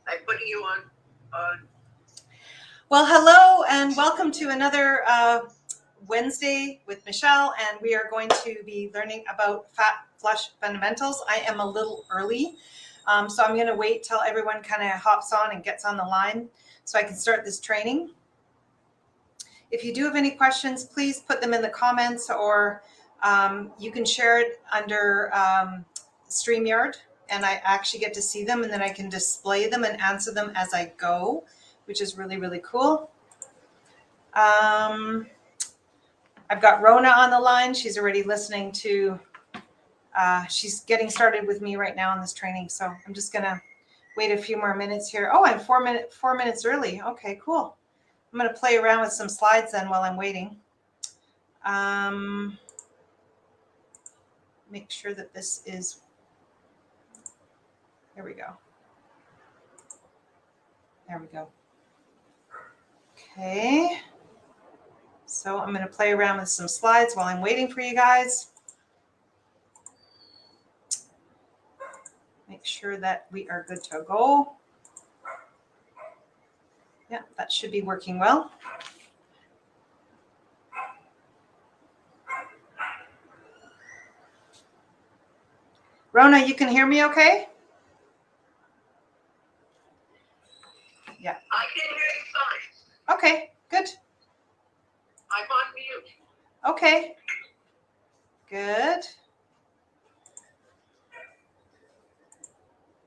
I'm putting you on. Well, hello and welcome to another Wednesday with Michelle, and we are going to be learning about fat flush fundamentals. I am a little early, so I'm going to wait till everyone kind of hops on and gets on the line so I can start this training. If you do have any questions, please put them in the comments, or you can share it under StreamYard, and I actually get to see them, and then I can display them and answer them as I go, which is really, really cool. I've got Rona on the line. She's already listening to, she's getting started with me right now in this training. So I'm just going to wait a few more minutes here. Oh, I'm 4 minutes early. Okay, cool. I'm going to play around with some slides then while I'm waiting. Make sure that this is, there we go. There we go. Okay. So I'm going to play around with some slides while I'm waiting for you guys. Make sure that we are good to go. Yeah, that should be working well. Rona, you can hear me okay? Yeah. I can hear you fine. Okay, good. I'm on mute. Okay. Good.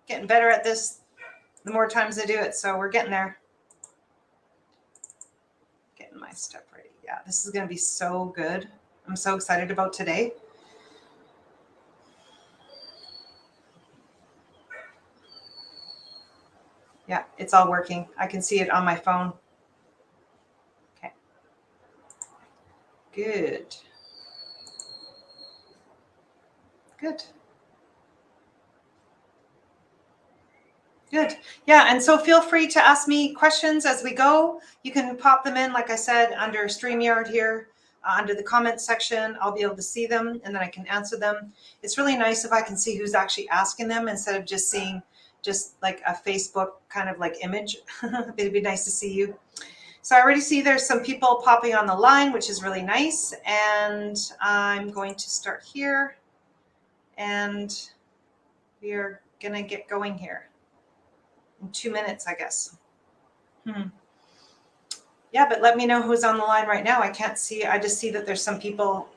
Getting better at this the more times I do it, so we're getting there. Getting my stuff ready. Yeah, this is going to be so good. I'm so excited about today. Yeah, it's all working. I can see it on my phone. Okay. Good. Good. Good. Yeah, and so feel free to ask me questions as we go. You can pop them in, like I said, under StreamYard here, under the comments section. I'll be able to see them, and then I can answer them. It's really nice if I can see who's actually asking them instead of just seeing just like a Facebook kind of like image. It'd be nice to see you. So I already see there's some people popping on the line, which is really nice. And I'm going to start here, and we are going to get going here. In 2 minutes, I guess. Yeah, but let me know who's on the line right now. I can't see. I just see that there's some people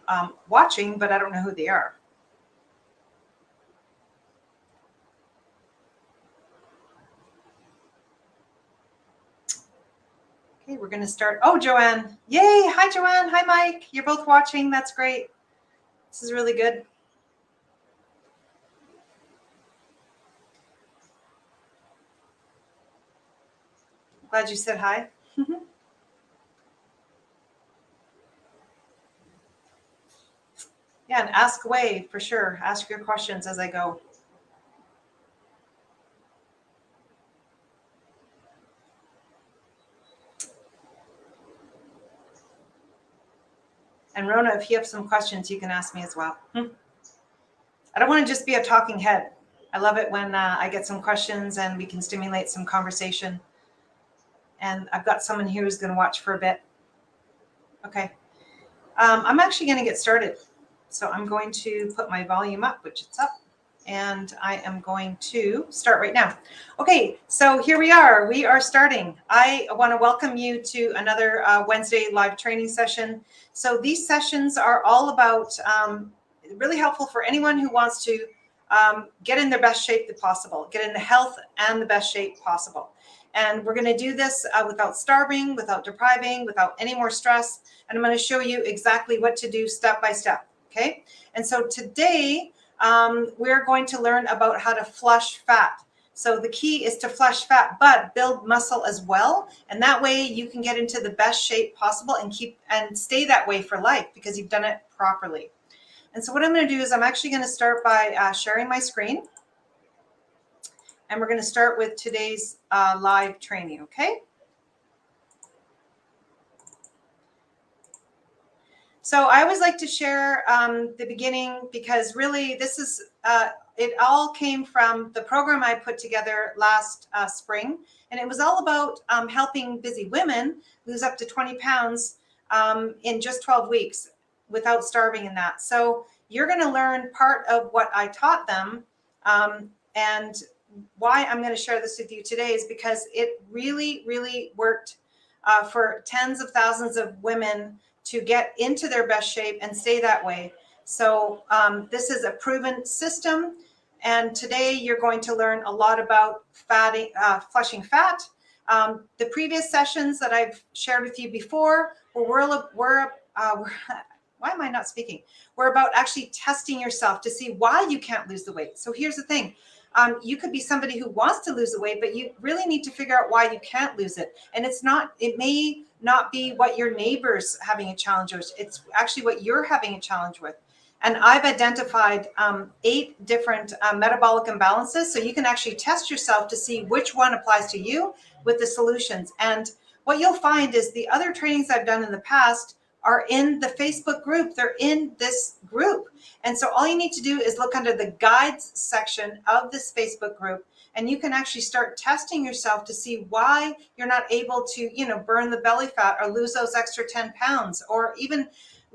watching, but I don't know who they are. Okay, we're going to start. Oh, Joanne. Yay. Hi, Joanne. Hi, Mike. You're both watching. That's great. This is really good. Glad you said hi. Yeah, and ask away for sure. Ask your questions as I go. And Rona, if you have some questions, you can ask me as well. I don't want to just be a talking head. I love it when I get some questions and we can stimulate some conversation. And I've got someone here who's going to watch for a bit. Okay. I'm actually going to get started. So I'm going to put my volume up, which it's up. And I am going to start right now. Okay, so here we are. We are starting. I want to welcome you to another Wednesday live training session. So these sessions are all about really helpful for anyone who wants to get in their best shape possible, get in the health and the best shape possible. And we're going to do this without starving, without depriving, without any more stress. And I'm going to show you exactly what to do step by step. Okay. And so today we're going to learn about how to flush fat. So the key is to flush fat, but build muscle as well. And that way you can get into the best shape possible and stay that way for life because you've done it properly. And so what I'm going to do is I'm actually going to start by sharing my screen. And we're going to start with today's live training, okay? So I always like to share the beginning because really this is it all came from the program I put together last spring. And it was all about helping busy women lose up to 20 pounds in just 12 weeks without starving in that. So you're going to learn part of what I taught them. And why I'm going to share this with you today is because it really, really worked for tens of thousands of women to get into their best shape and stay that way. So this is a proven system. And today you're going to learn a lot about flushing fat. The previous sessions that I've shared with you before were why am I not speaking? We're about actually testing yourself to see why you can't lose the weight. So here's the thing. You could be somebody who wants to lose the weight, but you really need to figure out why you can't lose it. And it may not be what your neighbor's having a challenge with. It's actually what you're having a challenge with. And I've identified 8 different metabolic imbalances. So you can actually test yourself to see which one applies to you with the solutions. And what you'll find is the other trainings I've done in the past are in the Facebook group. They're in this group. And so all you need to do is look under the guides section of this Facebook group, and you can actually start testing yourself to see why you're not able to, burn the belly fat or lose those extra 10 pounds or even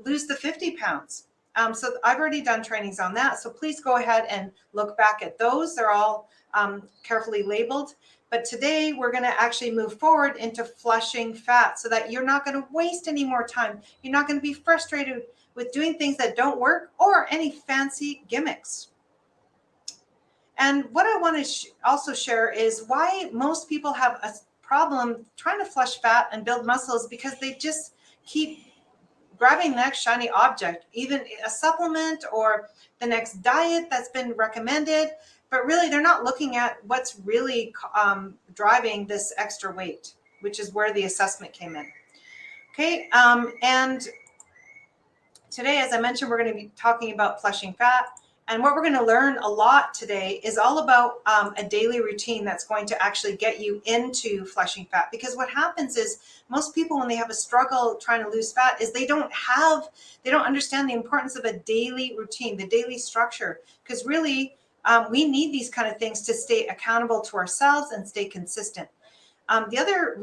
lose the 50 pounds. So I've already done trainings on that. So please go ahead and look back at those. They're all carefully labeled. But today we're going to actually move forward into flushing fat so that you're not going to waste any more time. You're not going to be frustrated with doing things that don't work or any fancy gimmicks. And what I want to also share is why most people have a problem trying to flush fat and build muscles, because they just keep grabbing the next shiny object, even a supplement or the next diet that's been recommended. But really, they're not looking at what's really driving this extra weight, which is where the assessment came in. Okay, and today, as I mentioned, we're going to be talking about flushing fat. And what we're going to learn a lot today is all about a daily routine that's going to actually get you into flushing fat. Because what happens is most people, when they have a struggle trying to lose fat, is they don't understand the importance of a daily routine, the daily structure. Because really, we need these kind of things to stay accountable to ourselves and stay consistent. The other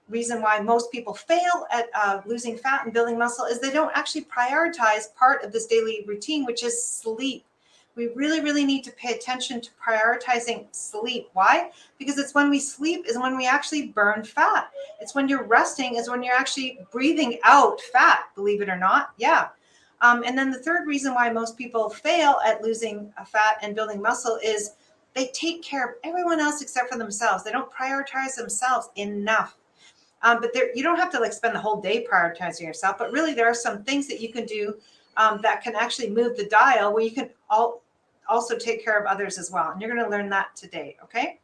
reason why most people fail at losing fat and building muscle is they don't actually prioritize part of this daily routine, which is sleep. We really, really need to pay attention to prioritizing sleep. Why? Because it's when we sleep is when we actually burn fat. It's when you're resting is when you're actually breathing out fat, believe it or not. Yeah. And then the third reason why most people fail at losing fat and building muscle is they take care of everyone else except for themselves. They don't prioritize themselves enough. But you don't have to spend the whole day prioritizing yourself, but really there are some things that you can do that can actually move the dial where you can also take care of others as well. And you're going to learn that today, okay?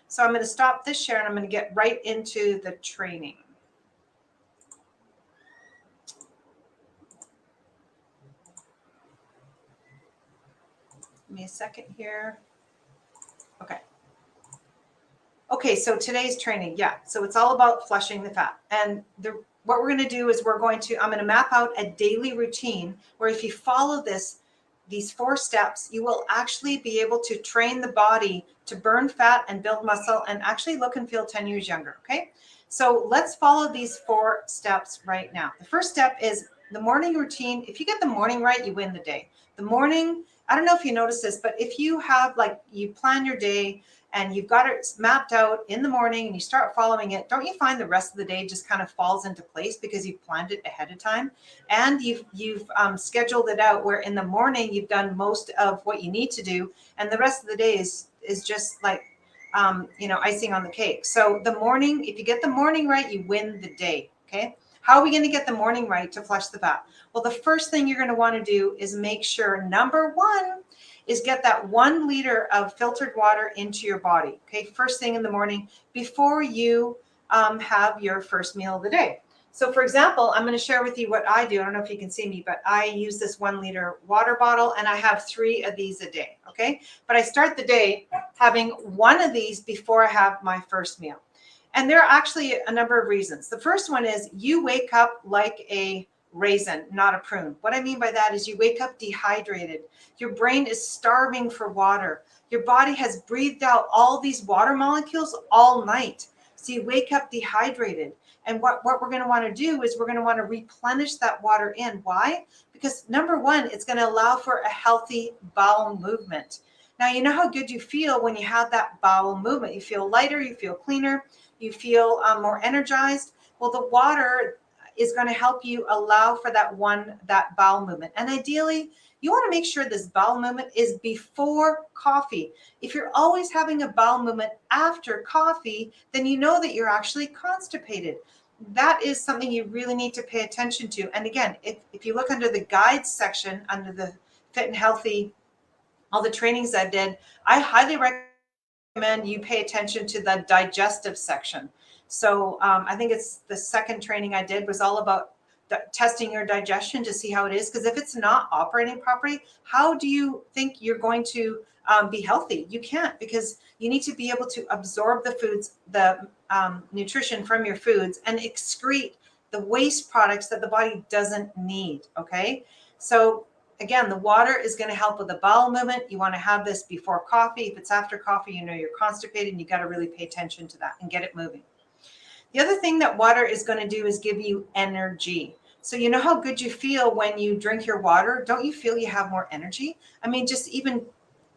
So I'm going to stop this share and I'm going to get right into the training. Give me a second here. Okay. Okay, so today's training, yeah. So it's all about flushing the fat. And what we're going to do is I'm going to map out a daily routine where if you follow these 4 steps, you will actually be able to train the body to burn fat and build muscle and actually look and feel 10 years younger, okay? So let's follow these 4 steps right now. The first step is the morning routine. If you get the morning right, you win the day. The morning, I don't know if you noticed this, but if you have you plan your day and you've got it mapped out in the morning and you start following it, don't you find the rest of the day just kind of falls into place because you've planned it ahead of time and you've scheduled it out where in the morning you've done most of what you need to do and the rest of the day is just icing on the cake. So the morning, if you get the morning right, you win the day, okay? How are we going to get the morning right to flush the fat? Well, the first thing you're going to want to do is make sure, number 1, is get that 1 liter of filtered water into your body, okay? First thing in the morning before you have your first meal of the day. So for example, I'm going to share with you what I do. I don't know if you can see me, but I use this 1 liter water bottle and I have 3 of these a day, okay? But I start the day having 1 of these before I have my first meal. And there are actually a number of reasons. The first one is you wake up like a raisin, not a prune. What I mean by that is you wake up dehydrated. Your brain is starving for water. Your body has breathed out all these water molecules all night. So you wake up dehydrated. And what we're going to want to do is we're going to want to replenish that water in. Why? Because number one, it's going to allow for a healthy bowel movement. Now, you know how good you feel when you have that bowel movement. You feel lighter, you feel cleaner, you feel more energized. Well, the water is going to help you allow for that bowel movement. And ideally, you want to make sure this bowel movement is before coffee. If you're always having a bowel movement after coffee, then you know that you're actually constipated. That is something you really need to pay attention to. And again, if you look under the guides section, under the Fit and Healthy, all the trainings I did, I highly recommend you pay attention to the digestive section. So I think it's the second training I did was all about testing your digestion to see how it is. Because if it's not operating properly, how do you think you're going to be healthy? You can't, because you need to be able to absorb the foods, the nutrition from your foods, and excrete the waste products that the body doesn't need. Okay. So again, the water is going to help with the bowel movement. You want to have this before coffee. If it's after coffee, you know you're constipated, and you got to really pay attention to that and get it moving. The other thing that water is going to do is give you energy. So you know how good you feel when you drink your water? Don't you feel you have more energy? I mean, just even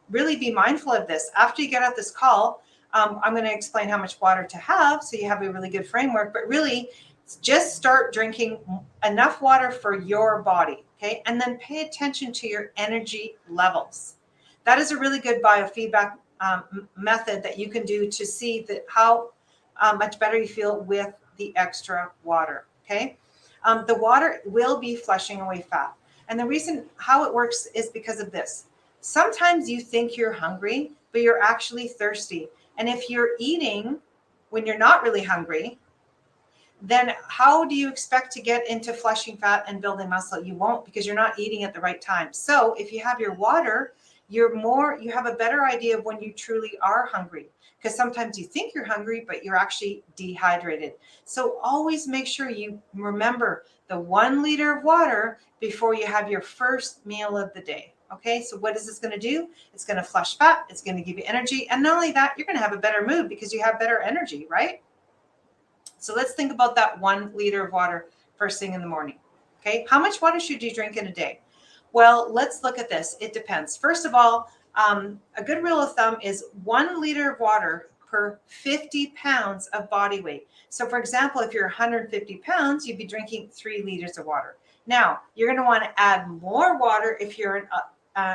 really be mindful of this. After you get out this call, I'm going to explain how much water to have so you have a really good framework. But really, just start drinking enough water for your body, okay? And then pay attention to your energy levels. That is a really good biofeedback method that you can do to see that how much better you feel with the extra water, okay? The water will be flushing away fat. And the reason how it works is because of this. Sometimes you think you're hungry, but you're actually thirsty. And if you're eating when you're not really hungry, then how do you expect to get into flushing fat and building muscle? You won't, because you're not eating at the right time. So if you have your water, you have a better idea of when you truly are hungry, because sometimes you think you're hungry, but you're actually dehydrated. So always make sure you remember the 1 liter of water before you have your first meal of the day. Okay, so what is this going to do? It's going to flush fat. It's going to give you energy. And not only that, you're going to have a better mood because you have better energy, right? So let's think about that 1 liter of water first thing in the morning. Okay, how much water should you drink in a day? Well, let's look at this. It depends. First of all, a good rule of thumb is 1 liter of water per 50 pounds of body weight. So for example, if you're 150 pounds, you'd be drinking 3 liters of water. Now, you're going to want to add more water if you're in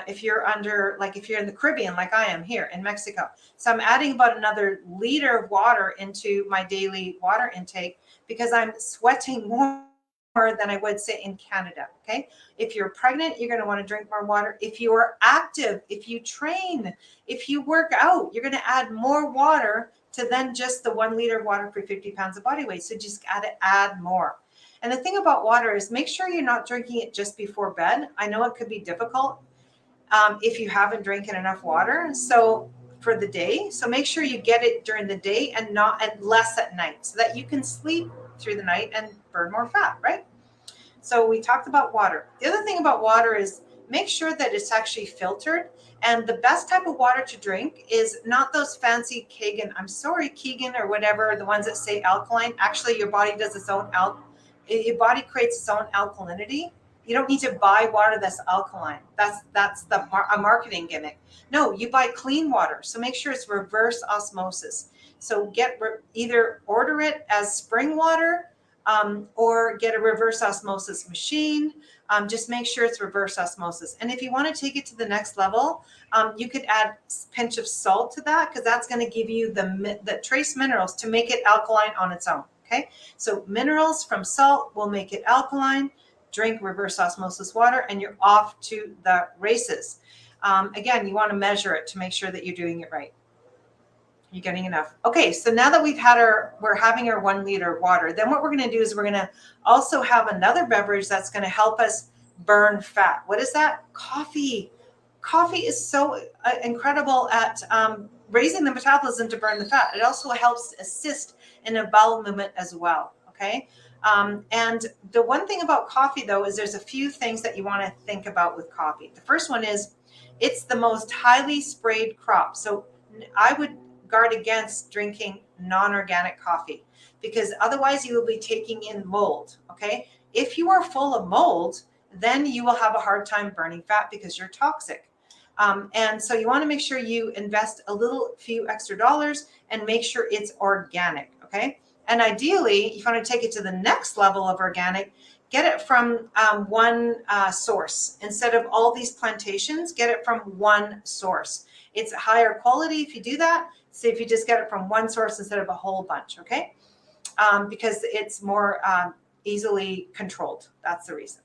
if you're in the Caribbean, like I am here in Mexico. So I'm adding about another liter of water into my daily water intake because I'm sweating more than I would say in Canada. Okay. If you're pregnant, you're going to want to drink more water. If you are active, if you train, if you work out, you're going to add more water to then just the 1 liter of water for 50 pounds of body weight. So just got to add more. And the thing about water is make sure you're not drinking it just before bed. I know it could be difficult if you haven't drinking enough water. So for the day, so make sure you get it during the day and less at night so that you can sleep through the night and burn more fat, right? So we talked about water. The other thing about water is make sure that it's actually filtered. And the best type of water to drink is not those fancy Keegan or whatever, the ones that say alkaline. Actually, your body does your body creates its own alkalinity. You don't need to buy water that's alkaline. That's a marketing gimmick. No, you buy clean water. So make sure it's reverse osmosis. So either order it as spring water or get a reverse osmosis machine. Just make sure it's reverse osmosis. And if you want to take it to the next level, you could add a pinch of salt to that because that's going to give you the trace minerals to make it alkaline on its own. Okay, so minerals from salt will make it alkaline. Drink reverse osmosis water and you're off to the races. Again, you want to measure it to make sure that you're doing it right. You're getting enough. Okay, so now that we're having our 1 liter of water, then what we're going to do is we're going to also have another beverage that's going to help us burn fat. What is that? Coffee. Coffee is so incredible at raising the metabolism to burn the fat. It also helps assist in a bowel movement as well. Okay. And the one thing about coffee, though, is there's a few things that you want to think about with coffee. The first one is it's the most highly sprayed crop. So I would guard against drinking non-organic coffee because otherwise you will be taking in mold, okay? If you are full of mold, then you will have a hard time burning fat because you're toxic. And so you want to make sure you invest a few extra dollars and make sure it's organic, okay? And ideally, if you want to take it to the next level of organic, get it from one source. Instead of all these plantations, get it from one source. It's higher quality if you do that. So if you just get it from one source instead of a whole bunch, okay? Because it's more easily controlled. That's the reason.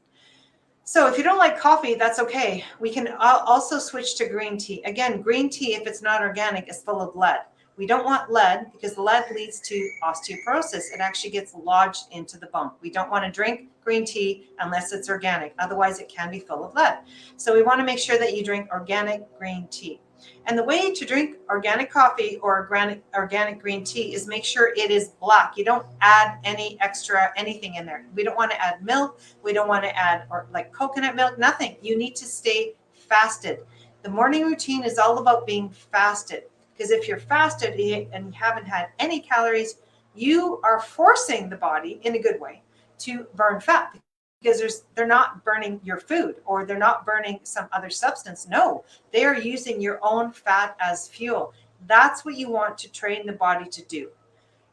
So if you don't like coffee, that's okay. We can also switch to green tea. Again, green tea, if it's not organic, is full of lead. We don't want lead because lead leads to osteoporosis. It actually gets lodged into the bone. We don't want to drink green tea unless it's organic. Otherwise, it can be full of lead. So we want to make sure that you drink organic green tea. And the way to drink organic coffee or organic green tea is make sure it is black. You don't add any extra anything in there. We don't want to add milk. We don't want to add like coconut milk, nothing. You need to stay fasted. The morning routine is all about being fasted. Because if you're fasted and you haven't had any calories, you are forcing the body in a good way to burn fat because they're not burning your food or they're not burning some other substance. No, they are using your own fat as fuel. That's what you want to train the body to do.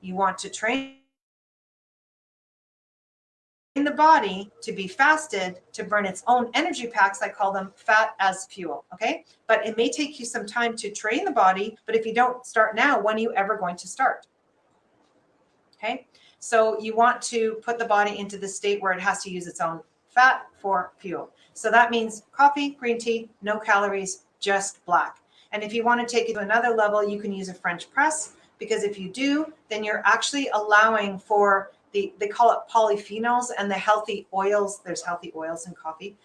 You want to train the body to be fasted to burn its own energy packs. I call them fat as fuel. Okay. But it may take you some time to train the body. But if you don't start now, when are you ever going to start? Okay. So you want to put the body into the state where it has to use its own fat for fuel. So that means coffee, green tea, no calories, just black. And if you want to take it to another level, you can use a French press, because if you do, then you're actually allowing for they call it polyphenols and the healthy oils. There's healthy oils in coffee.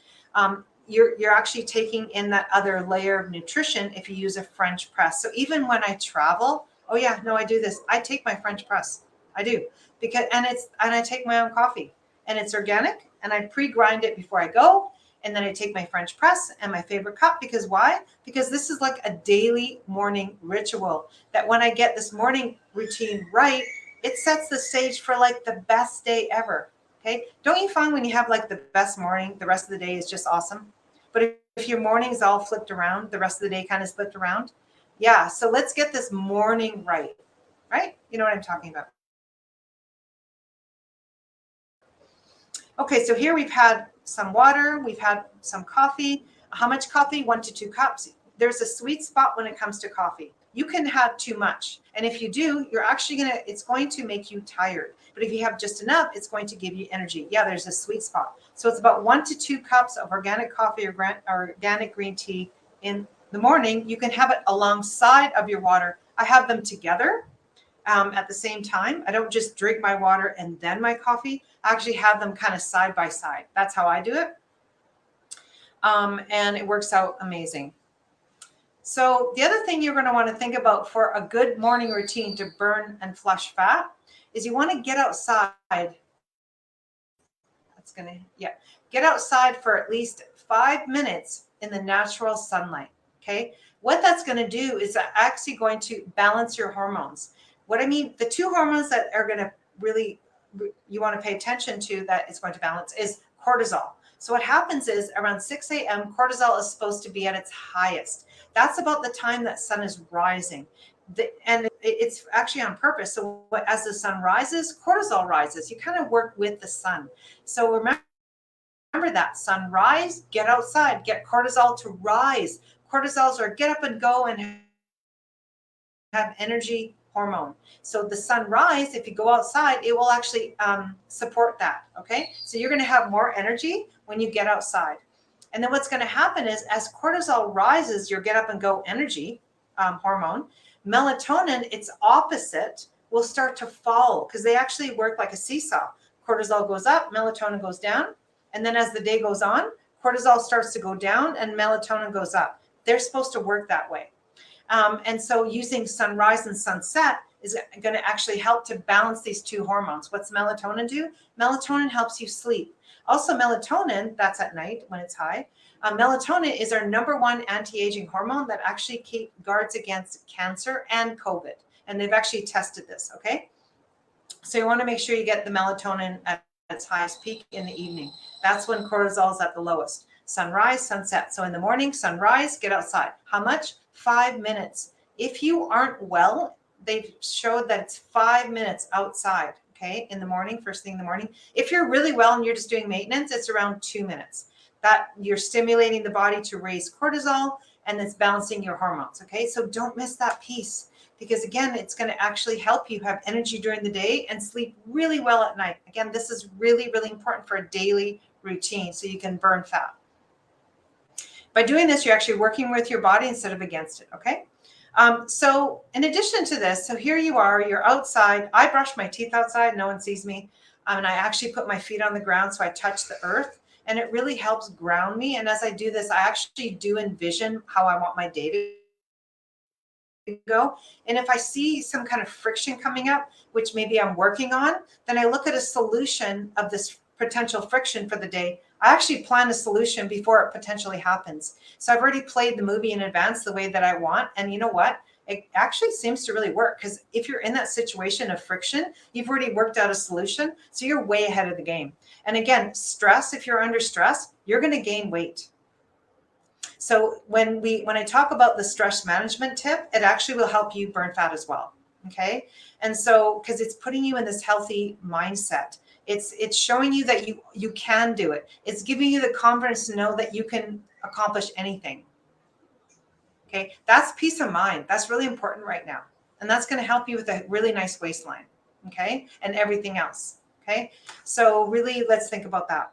You're actually taking in that other layer of nutrition if you use a French press. So even when I travel, oh yeah, no, I do this. I take my French press. I do, because and I take my own coffee and it's organic and I pre-grind it before I go. And then I take my French press and my favorite cup. Because why? Because this is like a daily morning ritual that when I get this morning routine right, it sets the stage for like the best day ever. Okay. Don't you find when you have like the best morning, the rest of the day is just awesome? But if your morning's all flipped around, the rest of the day kind of flipped around. Yeah. So let's get this morning right. Right? You know what I'm talking about. Okay, so here we've had some water, we've had some coffee. How much coffee? 1 to 2 cups. There's a sweet spot when it comes to coffee. You can have too much. And if you do, it's going to make you tired. But if you have just enough, it's going to give you energy. Yeah, there's a sweet spot. So it's about 1 to 2 cups of organic coffee or organic green tea in the morning. You can have it alongside of your water. I have them together at the same time. I don't just drink my water and then my coffee. I actually have them kind of side by side. That's how I do it. And it works out amazing. So the other thing you're going to want to think about for a good morning routine to burn and flush fat is you want to get outside. Get outside for at least 5 minutes in the natural sunlight. Okay. What that's going to do is actually going to balance your hormones. What I mean, the 2 hormones that are going to really, you want to pay attention to that is going to balance is cortisol. So what happens is around 6 a.m., cortisol is supposed to be at its highest. That's about the time that sun is rising. And it's actually on purpose. So as the sun rises, cortisol rises. You kind of work with the sun. So remember that sunrise, get outside, get cortisol to rise. Cortisols are get up and go and have energy hormone. So the sunrise, if you go outside, it will actually support that. Okay. So you're going to have more energy when you get outside. And then what's going to happen is as cortisol rises, your get up and go energy hormone, melatonin, its opposite, will start to fall because they actually work like a seesaw. Cortisol goes up, melatonin goes down. And then as the day goes on, cortisol starts to go down and melatonin goes up. They're supposed to work that way. And so using sunrise and sunset is going to actually help to balance these two hormones. What's melatonin do? Melatonin helps you sleep. Also, melatonin, that's at night when it's high. Melatonin is our number one anti-aging hormone that actually guards against cancer and COVID. And they've actually tested this, okay? So you want to make sure you get the melatonin at its highest peak in the evening. That's when cortisol is at the lowest. Sunrise, sunset. So in the morning, sunrise, get outside. How much? 5 minutes. If you aren't well, they've showed that it's 5 minutes outside, okay, in the morning, first thing in the morning. If you're really well and you're just doing maintenance, it's around 2 minutes. That you're stimulating the body to raise cortisol and it's balancing your hormones, okay? So don't miss that piece, because again, it's going to actually help you have energy during the day and sleep really well at night. Again, this is really, really important for a daily routine so you can burn fat. By doing this, you're actually working with your body instead of against it, okay? So in addition to this, so here you are, you're outside. I brush my teeth outside, no one sees me. And I actually put my feet on the ground so I touch the earth, and it really helps ground me. And as I do this, I actually do envision how I want my day to go. And if I see some kind of friction coming up, which maybe I'm working on, then I look at a solution of this potential friction for the day. I actually plan a solution before it potentially happens. So I've already played the movie in advance the way that I want. And you know what? It actually seems to really work, because if you're in that situation of friction, you've already worked out a solution. So you're way ahead of the game. And again, stress, if you're under stress, you're going to gain weight. So when I talk about the stress management tip, it actually will help you burn fat as well. Okay. And so, because it's putting you in this healthy mindset, it's showing you that you can do it. It's giving you the confidence to know that you can accomplish anything. Okay. That's peace of mind. That's really important right now. And that's going to help you with a really nice waistline. Okay. And everything else. Okay. So really, let's think about that.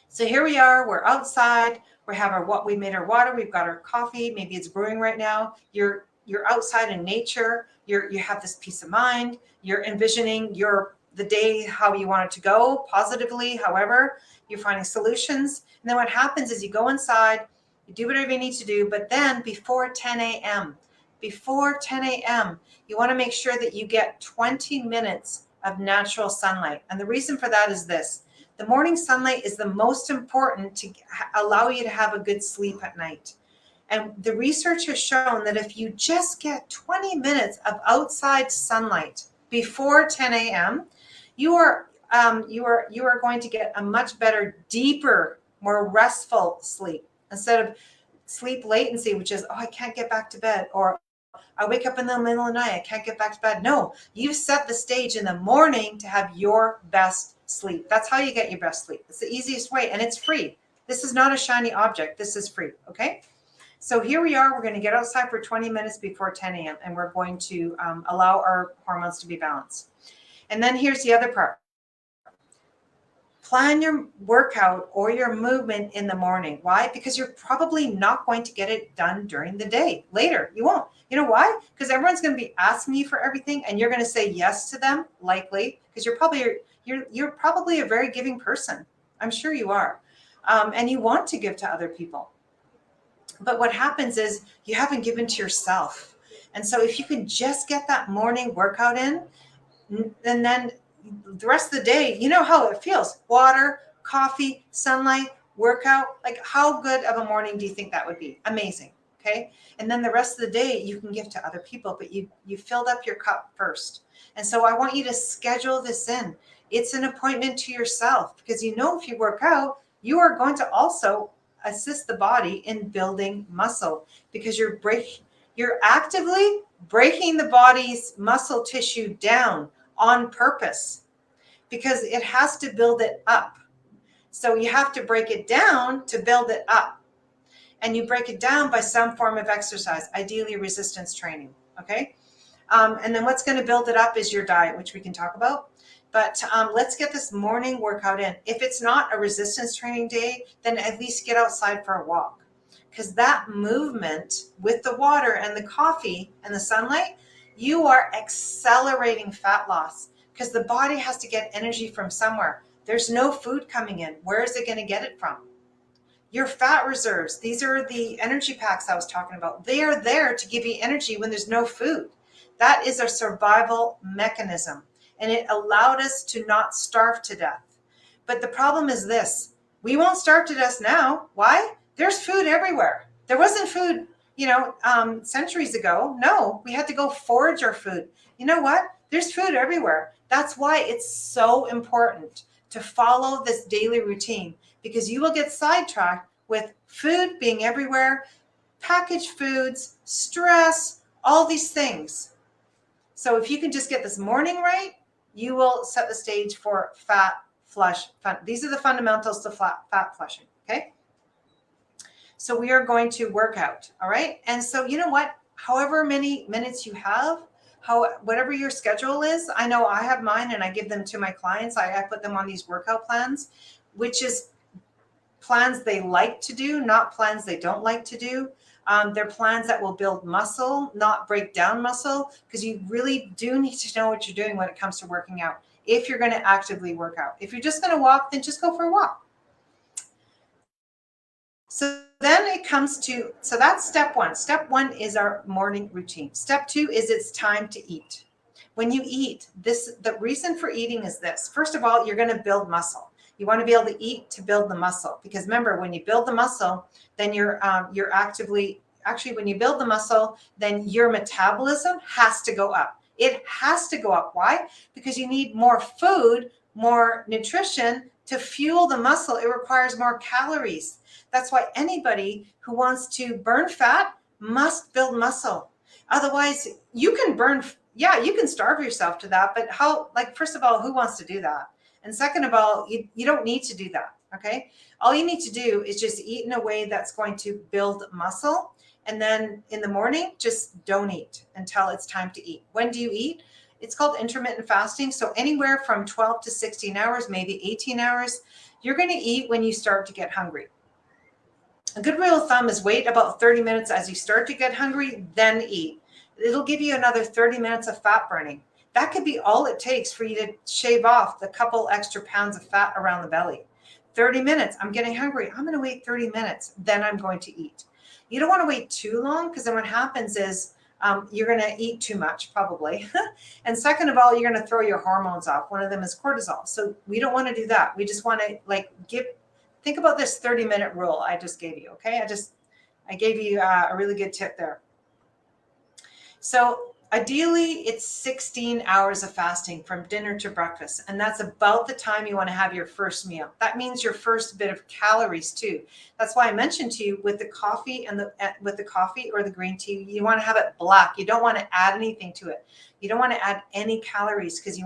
So here we are, we're outside, we have we made our water, we've got our coffee, maybe it's brewing right now. You're outside in nature, you have this peace of mind, you're envisioning the day, how you want it to go positively, however, you're finding solutions. And then what happens is you go inside, you do whatever you need to do, but then before 10 a.m., you want to make sure that you get 20 minutes of natural sunlight. And the reason for that is this. The morning sunlight is the most important to allow you to have a good sleep at night. And the research has shown that if you just get 20 minutes of outside sunlight before 10 a.m., you are going to get a much better, deeper, more restful sleep, instead of sleep latency, which is, oh, I can't get back to bed, or I wake up in the middle of the night, I can't get back to bed. No, you've set the stage in the morning to have your best sleep. That's how you get your best sleep. It's the easiest way, and it's free. This is not a shiny object. This is free, okay? So here we are. We're going to get outside for 20 minutes before 10 a.m., and we're going to allow our hormones to be balanced. And then here's the other part. Plan your workout or your movement in the morning. Why? Because you're probably not going to get it done during the day. Later, you won't. You know why? Because everyone's going to be asking you for everything, and you're going to say yes to them, likely, because you're probably a very giving person. I'm sure you are. And you want to give to other people. But what happens is you haven't given to yourself. And so if you can just get that morning workout in, and then the rest of the day, you know how it feels. Water, coffee, sunlight, workout. Like, how good of a morning do you think that would be? Amazing. Okay. And then the rest of the day you can give to other people, but you filled up your cup first. And so I want you to schedule this in. It's an appointment to yourself, because if you work out, you are going to also assist the body in building muscle, because you're actively breaking the body's muscle tissue down on purpose, because it has to build it up. So you have to break it down to build it up. And you break it down by some form of exercise, ideally resistance training. Okay. And then what's going to build it up is your diet, which we can talk about. But let's get this morning workout in. If it's not a resistance training day, then at least get outside for a walk. Because that movement with the water and the coffee and the sunlight, you are accelerating fat loss, because the body has to get energy from somewhere. There's no food coming in. Where is it going to get it from? Your fat reserves, these are the energy packs I was talking about. They are there to give you energy when there's no food. That is a survival mechanism, and it allowed us to not starve to death. But the problem is this: we won't starve to death now. Why? There's food everywhere. There wasn't food, centuries ago. No, we had to go forage our food. You know what? There's food everywhere. That's why it's so important to follow this daily routine, because you will get sidetracked with food being everywhere, packaged foods, stress, all these things. So if you can just get this morning right, you will set the stage for fat flush. These are the fundamentals to fat flushing, okay? So we are going to work out, all right? And so you know what? However many minutes you have, whatever your schedule is, I know I have mine and I give them to my clients. I put them on these workout plans, which is plans they like to do, not plans they don't like to do. They're plans that will build muscle, not break down muscle, because you really do need to know what you're doing when it comes to working out. If you're going to actively work out, if you're just going to walk, then just go for a walk. So then it comes to, so that's step one. Step one is our morning routine. Step two is it's time to eat. When you eat, the reason for eating is this. First of all, you're going to build muscle. You want to be able to eat to build the muscle, because remember, when you build the muscle, then you're actually when you build the muscle, then your metabolism has to go up. It has to go up. Why? Because you need more food, more nutrition to fuel the muscle. It requires more calories. That's why anybody who wants to burn fat must build muscle. Otherwise, you can starve yourself to that, but first of all, who wants to do that? And second of all, you don't need to do that, okay? All you need to do is just eat in a way that's going to build muscle. And then in the morning, just don't eat until it's time to eat. When do you eat? It's called intermittent fasting. So anywhere from 12 to 16 hours, maybe 18 hours, you're going to eat when you start to get hungry. A good rule of thumb is wait about 30 minutes as you start to get hungry, then eat. It'll give you another 30 minutes of fat burning. That could be all it takes for you to shave off the couple extra pounds of fat around the belly. 30 minutes, I'm getting hungry. I'm going to wait 30 minutes, then I'm going to eat. You don't want to wait too long, because then what happens is you're going to eat too much, probably. And second of all, you're going to throw your hormones off. One of them is cortisol. So we don't want to do that. We just want to think about this 30-minute rule I just gave you, okay? I gave you a really good tip there. So ideally, it's 16 hours of fasting from dinner to breakfast, and that's about the time you want to have your first meal. That means your first bit of calories too. That's why I mentioned to you with the coffee with the coffee or the green tea, you want to have it black. You don't want to add anything to it. You don't want to add any calories, because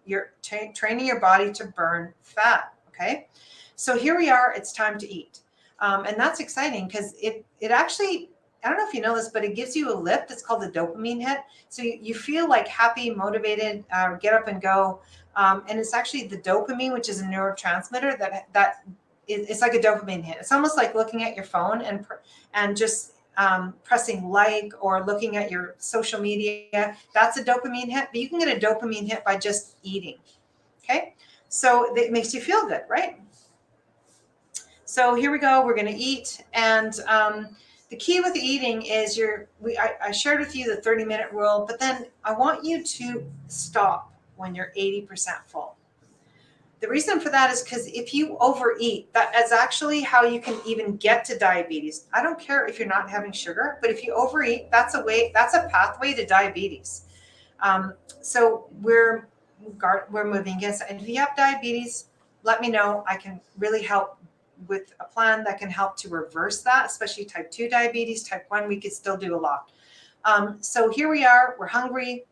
you're training your body to burn fat. Okay, so here we are. It's time to eat, and that's exciting, because it actually, I don't know if you know this, but it gives you a lift. It's called the dopamine hit. So you feel like happy, motivated, get up and go. And it's actually the dopamine, which is a neurotransmitter it's like a dopamine hit. It's almost like looking at your phone and just pressing like, or looking at your social media. That's a dopamine hit, but you can get a dopamine hit by just eating. Okay. So it makes you feel good, right? So here we go. We're going to eat. And the key with eating is I shared with you the 30-minute rule, but then I want you to stop when you're 80% full. The reason for that is because if you overeat, that is actually how you can even get to diabetes. I don't care if you're not having sugar, but if you overeat, that's a pathway to diabetes. So we're moving against it. And if you have diabetes, let me know. I can really help with a plan that can help to reverse that, especially type 2 diabetes. Type 1, we could still do a lot. So here we are. We're hungry.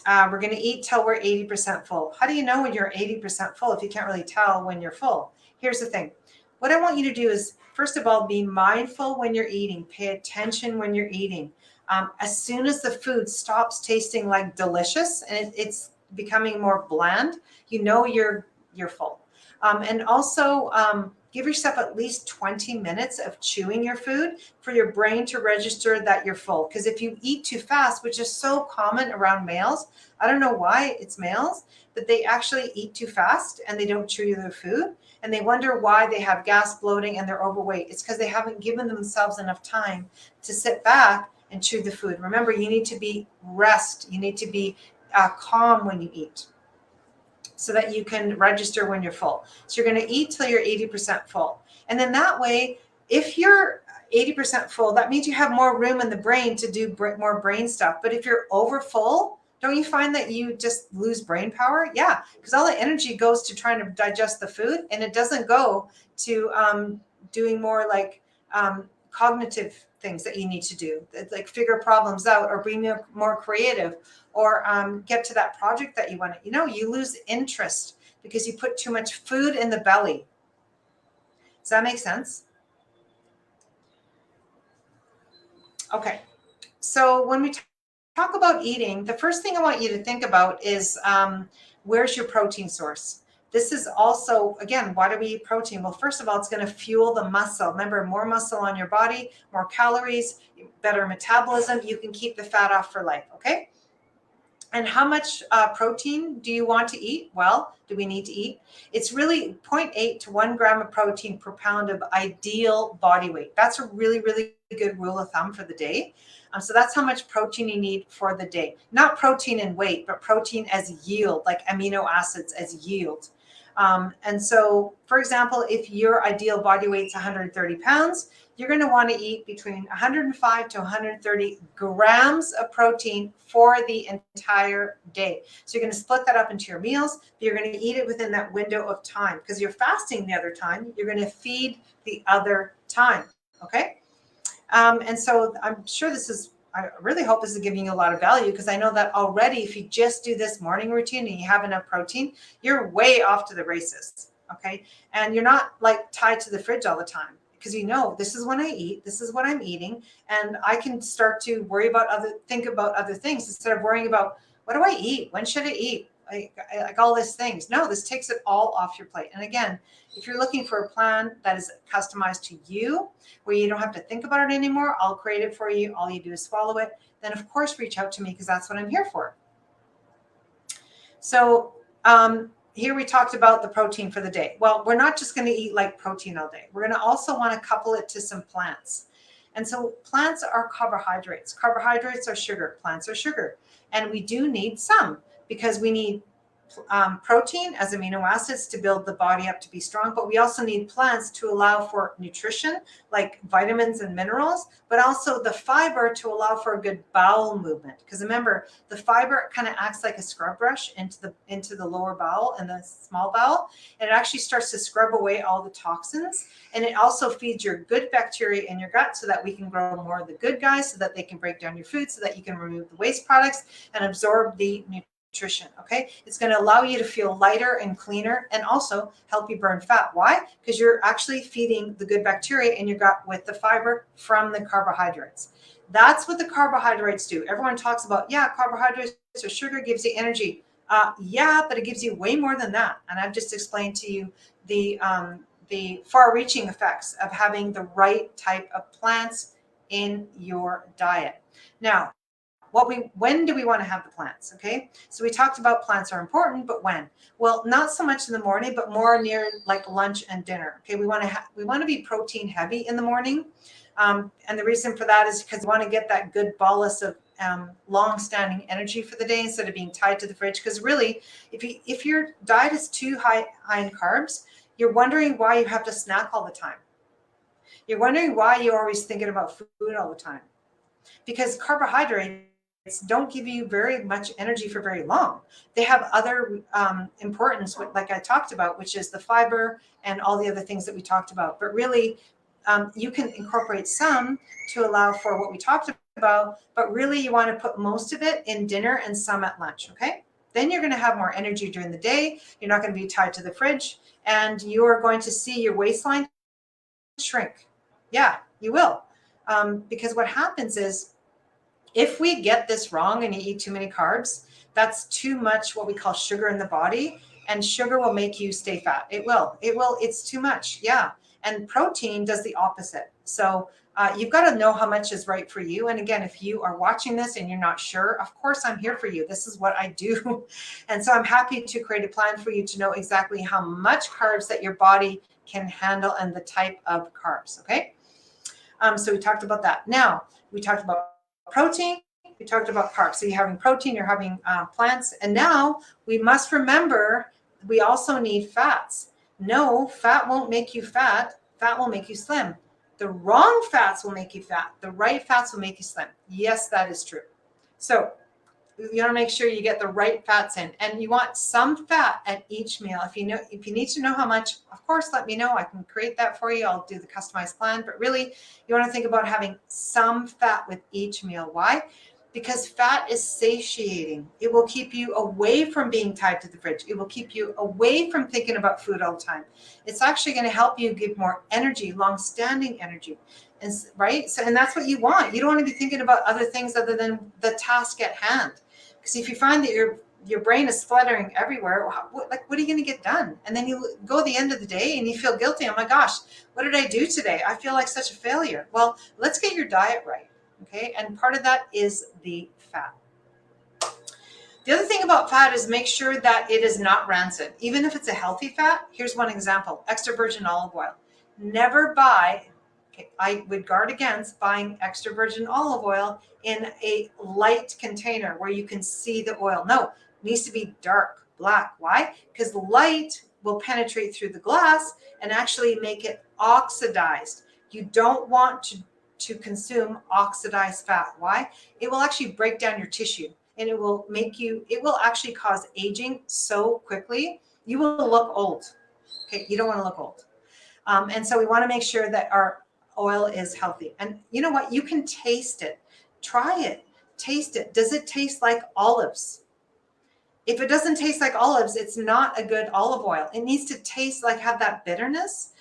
We're going to eat till we're 80% full. How do you know when you're 80% full if you can't really tell when you're full? Here's the thing. What I want you to do is, first of all, be mindful when you're eating. Pay attention when you're eating. As soon as the food stops tasting like delicious and it's becoming more bland, you know you're full. And also, Give yourself at least 20 minutes of chewing your food for your brain to register that you're full. Because if you eat too fast, which is so common around males, I don't know why it's males, but they actually eat too fast and they don't chew their food. And they wonder why they have gas, bloating, and they're overweight. It's because they haven't given themselves enough time to sit back and chew the food. Remember, you need to be rest. You need to be calm when you eat, so that you can register when you're full. So you're going to eat till you're 80% full. And then that way, if you're 80% full, that means you have more room in the brain to do more brain stuff. But if you're over full, don't you find that you just lose brain power? Yeah, because all the energy goes to trying to digest the food, and it doesn't go to doing more like cognitive things that you need to do, like figure problems out or be more creative, or get to that project that you want to, you lose interest because you put too much food in the belly. Does that make sense? Okay. So when we talk about eating, the first thing I want you to think about is where's your protein source? This is also, again, why do we eat protein? Well, first of all, it's going to fuel the muscle. Remember, more muscle on your body, more calories, better metabolism. You can keep the fat off for life, okay? And how much protein do you want to eat? Well, do we need to eat? It's really 0.8 to 1 gram of protein per pound of ideal body weight. That's a really, really good rule of thumb for the day. So that's how much protein you need for the day. Not protein in weight, but protein as yield, like amino acids as yield. And so, for example, if your ideal body weight is 130 pounds, you're going to want to eat between 105 to 130 grams of protein for the entire day. So you're going to split that up into your meals, but you're going to eat it within that window of time, because you're fasting the other time. You're going to feed the other time. Okay. And so I'm sure I really hope this is giving you a lot of value, because I know that already if you just do this morning routine and you have enough protein, you're way off to the races. Okay. And you're not like tied to the fridge all the time, because this is when I eat, this is what I'm eating, and I can start to think about other things instead of worrying about what do I eat? When should I eat? Like all these things. No, this takes it all off your plate. And again, if you're looking for a plan that is customized to you, where you don't have to think about it anymore, I'll create it for you. All you do is swallow it. Then of course, reach out to me, because that's what I'm here for. So here we talked about the protein for the day. Well, we're not just going to eat like protein all day. We're going to also want to couple it to some plants. And so plants are carbohydrates. Carbohydrates are sugar. Plants are sugar. And we do need some, because we need protein as amino acids to build the body up to be strong, but we also need plants to allow for nutrition, like vitamins and minerals, but also the fiber to allow for a good bowel movement. Because remember, the fiber kind of acts like a scrub brush into the lower bowel and the small bowel, and it actually starts to scrub away all the toxins. And it also feeds your good bacteria in your gut, so that we can grow more of the good guys, so that they can break down your food, so that you can remove the waste products and absorb the nutrition. Okay. It's going to allow you to feel lighter and cleaner, and also help you burn fat. Why? Because you're actually feeding the good bacteria in your gut with the fiber from the carbohydrates. That's what the carbohydrates do. Everyone talks about, carbohydrates or sugar gives you energy. Yeah, but it gives you way more than that. And I've just explained to you the far-reaching effects of having the right type of plants in your diet. Now, when do we want to have the plants? Okay. So we talked about plants are important, but when? Well, not so much in the morning, but more near like lunch and dinner. Okay. We want to be protein heavy in the morning. And the reason for that is because we want to get that good bolus of long-standing energy for the day, instead of being tied to the fridge. Because really, if your diet is too high in carbs, you're wondering why you have to snack all the time. You're wondering why you're always thinking about food all the time. Because carbohydrates don't give you very much energy for very long. They have other importance, like I talked about, which is the fiber and all the other things that we talked about. But really, you can incorporate some to allow for what we talked about, but really you want to put most of it in dinner and some at lunch, okay? Then you're going to have more energy during the day. You're not going to be tied to the fridge, and you're going to see your waistline shrink. Yeah, you will. Because what happens is, if we get this wrong and you eat too many carbs, that's too much what we call sugar in the body, and sugar will make you stay fat. It will. It's too much. Yeah. And protein does the opposite. So you've got to know how much is right for you. And again, if you are watching this and you're not sure, of course I'm here for you. This is what I do. And so I'm happy to create a plan for you to know exactly how much carbs that your body can handle and the type of carbs. Okay. So we talked about that. Now we talked about protein. We talked about carbs. So you're having protein, you're having plants. And now we must remember we also need fats. No, fat won't make you fat. Fat will make you slim. The wrong fats will make you fat. The right fats will make you slim. Yes, that is true. So you want to make sure you get the right fats in, and you want some fat at each meal. If you need to know how much, of course, let me know. I can create that for you. I'll do the customized plan, but really you want to think about having some fat with each meal. Why? Because fat is satiating. It will keep you away from being tied to the fridge. It will keep you away from thinking about food all the time. It's actually going to help you give more energy, long-standing energy. And, right? So, and that's what you want. You don't want to be thinking about other things other than the task at hand. Because if you find that your brain is fluttering everywhere, what are you going to get done? And then you go the end of the day and you feel guilty. Oh my gosh, what did I do today? I feel like such a failure. Well, let's get your diet right. Okay. And part of that is the fat. The other thing about fat is make sure that it is not rancid. Even if it's a healthy fat, here's one example, extra virgin olive oil. Never buy, I would guard against buying extra virgin olive oil in a light container where you can see the oil. No, it needs to be dark, black. Why? Because light will penetrate through the glass and actually make it oxidized. You don't want to consume oxidized fat. Why? It will actually break down your tissue and it will actually cause aging so quickly. You will look old. Okay, you don't want to look old. And so we want to make sure that our oil is healthy. And you know what? You can taste it. Try it. Taste it. Does it taste like olives? If it doesn't taste like olives, it's not a good olive oil. It needs to taste like, have that bitterness.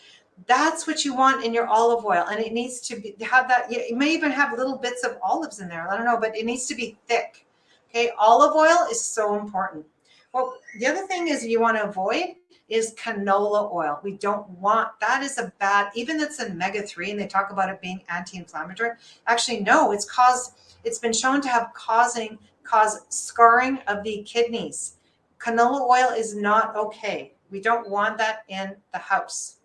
That's what you want in your olive oil. And it needs to have that. You may even have little bits of olives in there. I don't know, but it needs to be thick. Okay. Olive oil is so important. Well, the other thing is you want to avoid is canola oil. We don't want, that is a bad, even that's in omega-3 and they talk about it being anti-inflammatory. Actually, no, it's been shown to cause scarring of the kidneys. Canola oil is not okay. We don't want that in the house.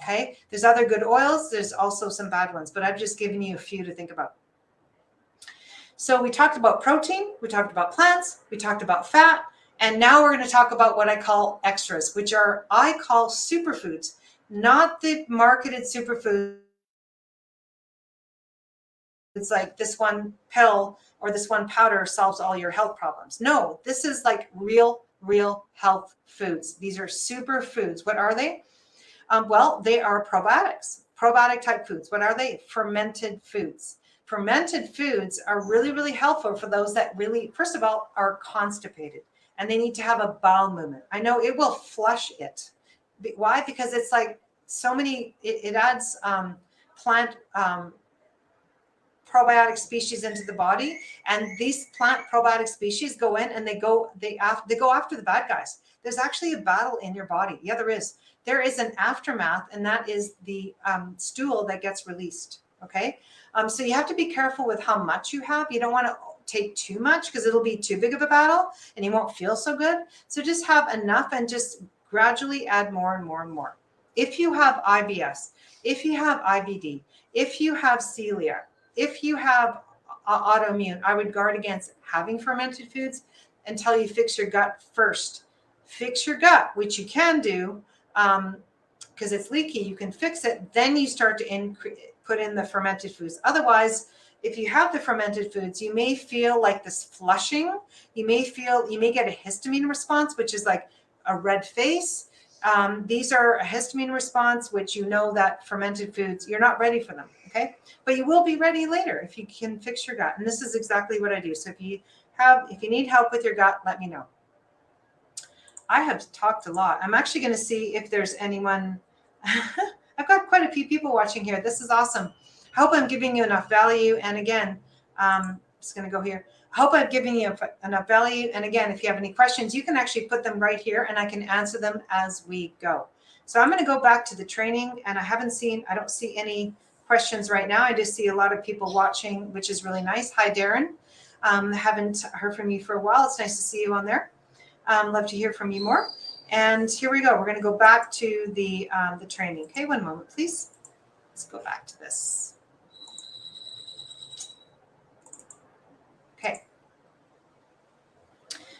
Okay. There's other good oils. There's also some bad ones, but I've just given you a few to think about. So we talked about protein. We talked about plants. We talked about fat. And now we're going to talk about what I call extras, which I call superfoods, not the marketed superfoods. It's like this one pill or this one powder solves all your health problems. No, this is like real health foods. These are superfoods. What are they? Well, they are probiotics, probiotic type foods. What are they? Fermented foods. Fermented foods are really helpful for those that really, first of all, are constipated. And they need to have a bowel movement. I know it will flush it. Why? Because it's like so many, it adds plant probiotic species into the body. And these plant probiotic species go in and they go after the bad guys. There's actually a battle in your body. Yeah, there is. There is an aftermath, and that is the stool that gets released. Okay. So you have to be careful with how much you have. You don't want to take too much because it'll be too big of a battle and you won't feel so good. So just have enough and just gradually add more and more and more. If you have IBS, if you have IBD, if you have celiac, if you have autoimmune, I would guard against having fermented foods until you fix your gut first. Fix your gut, which you can do because it's leaky. You can fix it. Then you start to put in the fermented foods. Otherwise, if you have the fermented foods, you may feel like this flushing. You may get a histamine response, which is like a red face. These are a histamine response, which you know that fermented foods, you're not ready for them, okay? But you will be ready later if you can fix your gut. And this is exactly what I do. So if you need help with your gut, let me know. I have talked a lot. I'm actually going to see if there's anyone. I've got quite a few people watching here. This is awesome. I hope I'm giving you enough value. And again, I'm just going to go here. I hope I've given you enough value. And again, if you have any questions, you can actually put them right here and I can answer them as we go. So I'm going to go back to the training, and I don't see any questions right now. I just see a lot of people watching, which is really nice. Hi, Darren. Haven't heard from you for a while. It's nice to see you on there. Love to hear from you more. And here we go. We're going to go back to the training. Okay, one moment, please. Let's go back to this. Okay.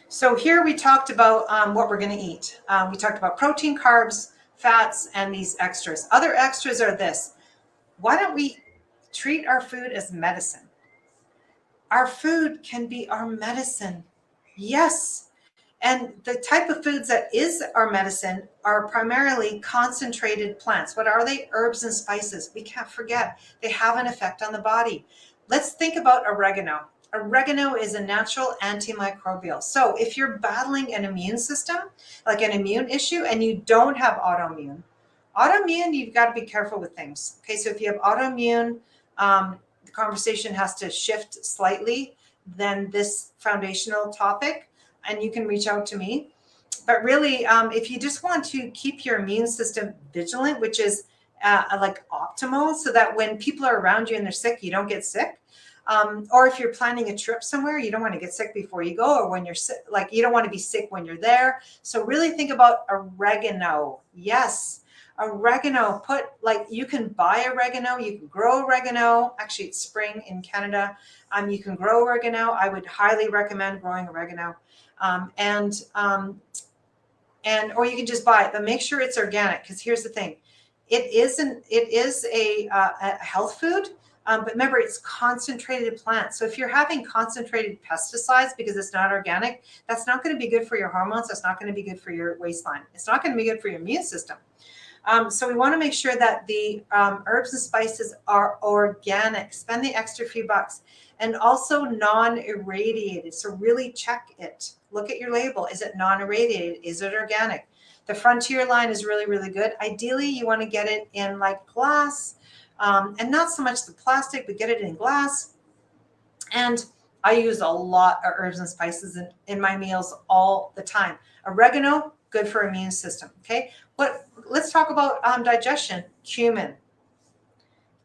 So here we talked about what we're going to eat. We talked about protein, carbs, fats, and these extras. Other extras are this. Why don't we treat our food as medicine? Our food can be our medicine. Yes. And the type of foods that is our medicine are primarily concentrated plants. What are they? Herbs and spices. We can't forget they have an effect on the body. Let's think about oregano. Oregano is a natural antimicrobial. So if you're battling an immune system, like an immune issue, and you don't have autoimmune, you've got to be careful with things. Okay, so if you have autoimmune, the conversation has to shift slightly than this foundational topic, and you can reach out to me. But really, if you just want to keep your immune system vigilant, which is like optimal, so that when people are around you and they're sick, you don't get sick. Or if you're planning a trip somewhere, you don't want to get sick before you go, or when you're sick, like you don't want to be sick when you're there. So really think about oregano. Yes, oregano. You can buy oregano, you can grow oregano. Actually, it's spring in Canada. You can grow oregano. I would highly recommend growing oregano. Or you can just buy it, but make sure it's organic, because here's the thing. It is a health food. But remember, it's concentrated plants. So if you're having concentrated pesticides because it's not organic, that's not going to be good for your hormones. That's not going to be good for your waistline. It's not going to be good for your immune system. So we want to make sure that the herbs and spices are organic. Spend the extra few bucks. And also non-irradiated. So really check it. Look at your label. Is it non-irradiated? Is it organic? The Frontier line is really, really good. Ideally, you want to get it in like glass. And not so much the plastic, but get it in glass. And I use a lot of herbs and spices in my meals all the time. Oregano, good for immune system. Okay, let's talk about digestion. Cumin.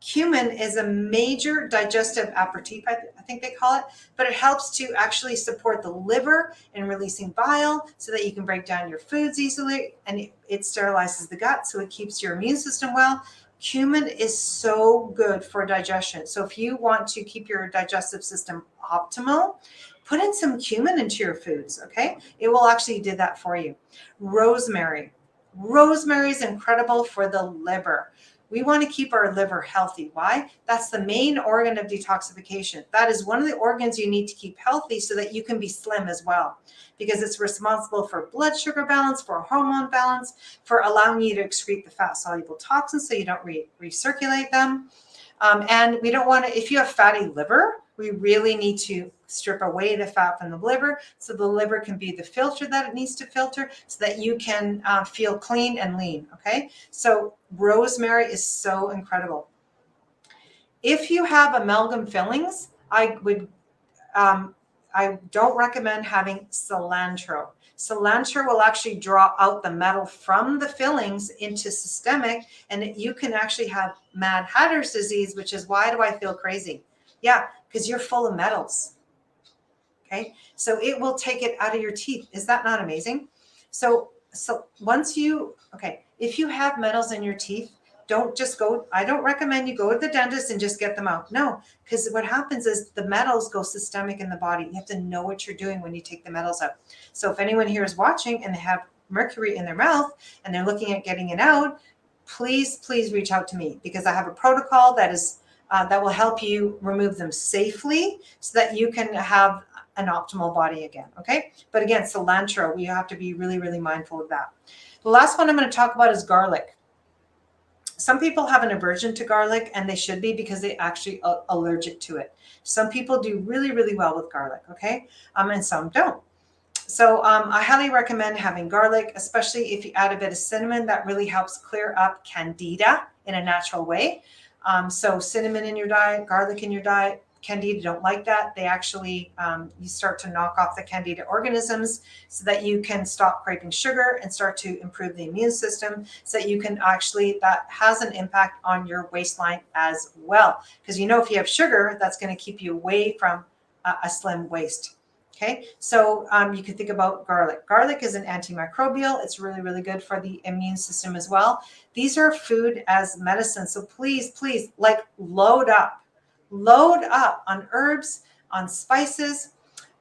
Cumin is a major digestive aperitif, I think they call it, but it helps to actually support the liver in releasing bile so that you can break down your foods easily, and it sterilizes the gut, so it keeps your immune system well. Cumin is so good for digestion. So if you want to keep your digestive system optimal, put in some cumin into your foods, okay? It will actually do that for you. Rosemary. Rosemary is incredible for the liver. We want to keep our liver healthy. Why? That's the main organ of detoxification. That is one of the organs you need to keep healthy so that you can be slim as well, because it's responsible for blood sugar balance, for hormone balance, for allowing you to excrete the fat-soluble toxins so you don't recirculate them. And we don't want to, if you have fatty liver, we really need to strip away the fat from the liver so the liver can be the filter that it needs to filter so that you can feel clean and lean, okay? So rosemary is so incredible. If you have amalgam fillings, I don't recommend having cilantro. Cilantro will actually draw out the metal from the fillings into systemic, and you can actually have Mad Hatter's disease, which is why do I feel crazy? Yeah, because you're full of metals. Okay, so it will take it out of your teeth. Is that not amazing? So once if you have metals in your teeth, I don't recommend you go to the dentist and just get them out. No, because what happens is the metals go systemic in the body. You have to know what you're doing when you take the metals out. So if anyone here is watching and they have mercury in their mouth and they're looking at getting it out, please reach out to me, because I have a protocol that will help you remove them safely so that you can have an optimal body again, okay? But again, cilantro, we have to be really, really mindful of that. The last one I'm going to talk about is garlic. Some people have an aversion to garlic, and they should be, because they actually are allergic to it. Some people do really, really well with garlic, okay? And some don't. So I highly recommend having garlic, especially if you add a bit of cinnamon. That really helps clear up candida in a natural way. So cinnamon in your diet, garlic in your diet, Candida don't like that. They actually, you start to knock off the Candida organisms so that you can stop craving sugar and start to improve the immune system so that you can actually, that has an impact on your waistline as well. Because if you have sugar, that's going to keep you away from a slim waist. Okay, so you can think about garlic. Garlic is an antimicrobial. It's really, really good for the immune system as well. These are food as medicine. So please, please, like load up on herbs, on spices,